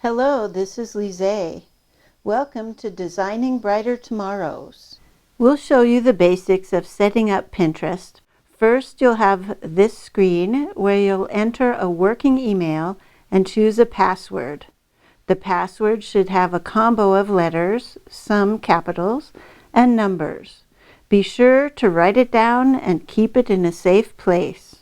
Hello, this is Lise. Welcome to Designing Brighter Tomorrows. We'll show you the basics of setting up Pinterest. First, you'll have this screen where you'll enter a working email and choose a password. The password should have a combo of letters, some capitals, and numbers. Be sure to write it down and keep it in a safe place.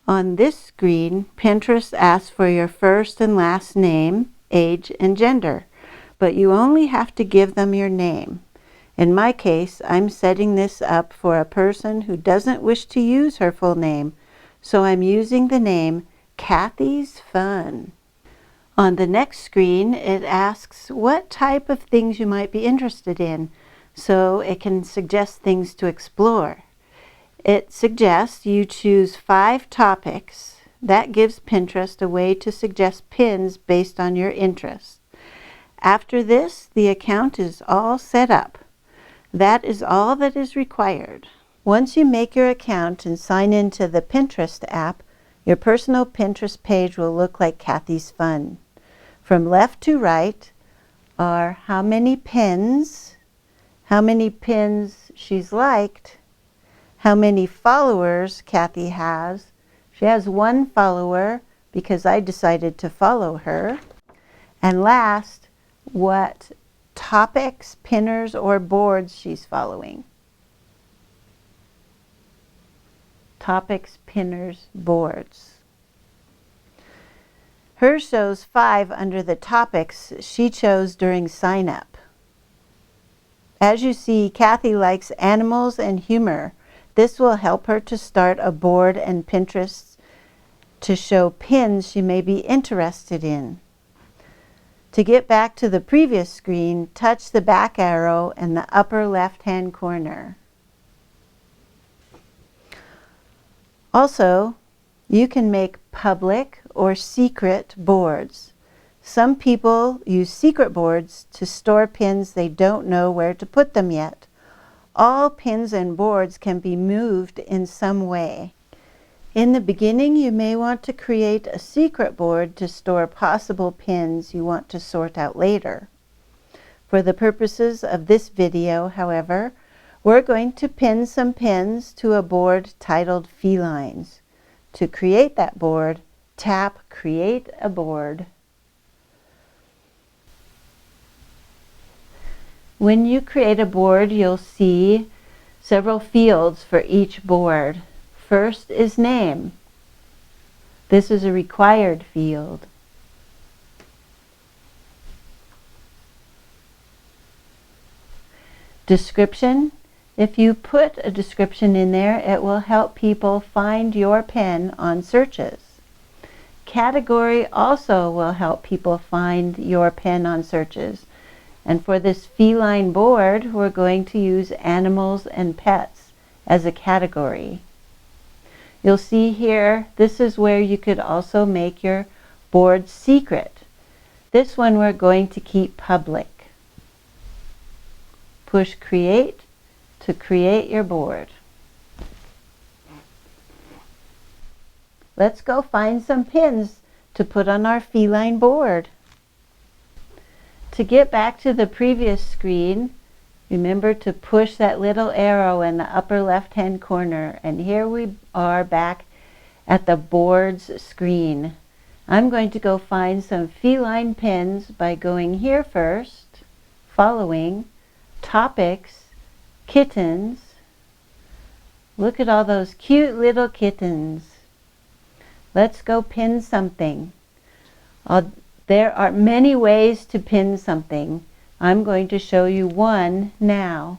On this screen, Pinterest asks for your first and last name, age, and gender, but you only have to give them your name. In my case, I'm setting this up for a person who doesn't wish to use her full name, so I'm using the name Kathy's Fun. On the next screen, it asks what type of things you might be interested in, so it can suggest things to explore. It suggests you choose 5 topics. That gives Pinterest a way to suggest pins based on your interests. After this, the account is all set up. That is all that is required. Once you make your account and sign into the Pinterest app, your personal Pinterest page will look like Kathy's Fun. From left to right are how many pins she's liked, how many followers Kathy has. She has 1 follower because I decided to follow her. And last, what topics, pinners, or boards she's following. Topics, pinners, boards. Hers shows 5 under the topics she chose during sign up. As you see, Kathy likes animals and humor. This will help her to start a board and Pinterest to show pins she may be interested in. To get back to the previous screen, touch the back arrow in the upper left-hand corner. Also, you can make public or secret boards. Some people use secret boards to store pins they don't know where to put them yet. All pins and boards can be moved in some way. In the beginning, you may want to create a secret board to store possible pins you want to sort out later. For the purposes of this video, however, we're going to pin some pins to a board titled Felines. To create that board, tap Create a Board. When you create a board, you'll see several fields for each board. First is name. This is a required field. Description. If you put a description in there, it will help people find your pin on searches. Category also will help people find your pin on searches. And for this feline board, we're going to use animals and pets as a category. You'll see here, this is where you could also make your board secret. This one we're going to keep public. Push Create to create your board. Let's go find some pins to put on our feline board. To get back to the previous screen, remember to push that little arrow in the upper left-hand corner, and here we are back at the boards screen. I'm going to go find some feline pins by going here first, following topics, kittens. Look at all those cute little kittens. Let's go pin something. There are many ways to pin something. I'm going to show you one now.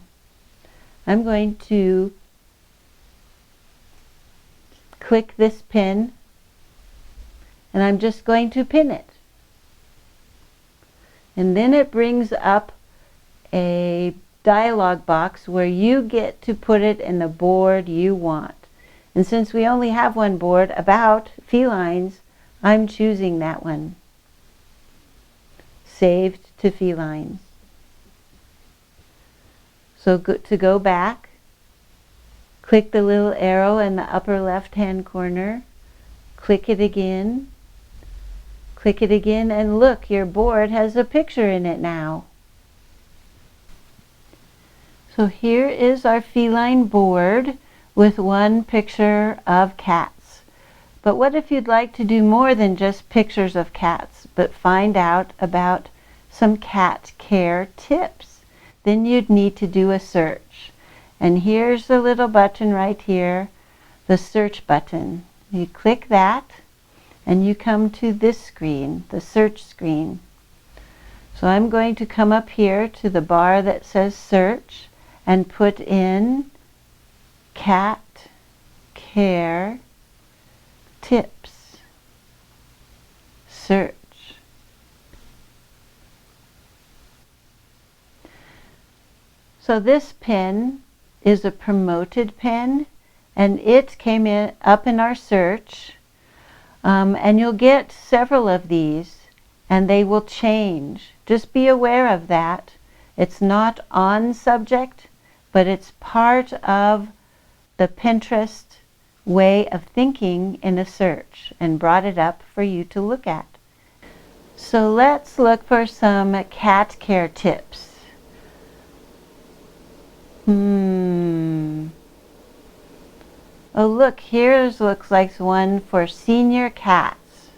I'm going to click this pin, and I'm just going to pin it. And then it brings up a dialog box where you get to put it in the board you want. And since we only have one board about felines, I'm choosing that one. Saved to felines. So to go back, click the little arrow in the upper left-hand corner, click it again, Click it again and look, your board has a picture in it now. So here is our feline board with one picture of cats. But what if you'd like to do more than just pictures of cats, but find out about some cat care tips? Then you'd need to do a search. And here's the little button right here, the search button. You click that and you come to this screen, the search screen. So I'm going to come up here to the bar that says search and put in cat care tips. Search. So this pen is a promoted pen, and it came up in our search, and you'll get several of these and they will change. Just be aware of that. It's not on subject, but it's part of the Pinterest way of thinking in a search and brought it up for you to look at. So let's look for some cat care tips. Oh look, here's looks like one for senior cats.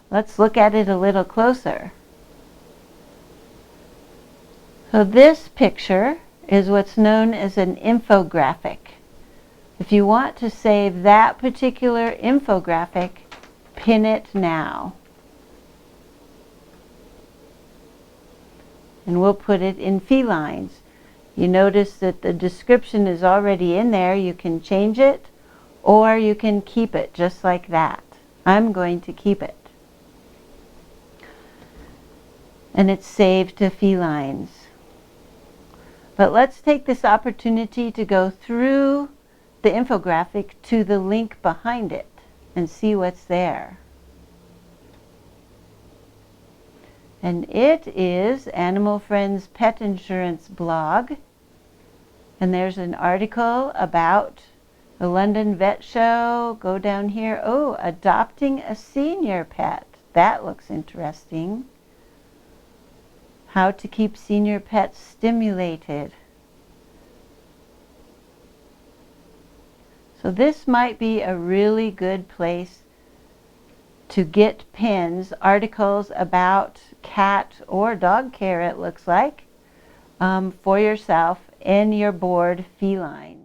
Let's look at it a little closer. So this picture is what's known as an infographic. If you want to save that particular infographic, pin it now. And we'll put it in felines. You notice that the description is already in there. You can change it or you can keep it just like that. I'm going to keep it. And it's saved to felines. But let's take this opportunity to go through the infographic to the link behind it and see what's there. And it is Animal Friends Pet Insurance blog. And there's an article about the London Vet Show. Go down here. Oh, adopting a senior pet. That looks interesting. How to keep senior pets stimulated. So this might be a really good place to get pins, articles about cat or dog care, it looks like, for yourself in your board feline.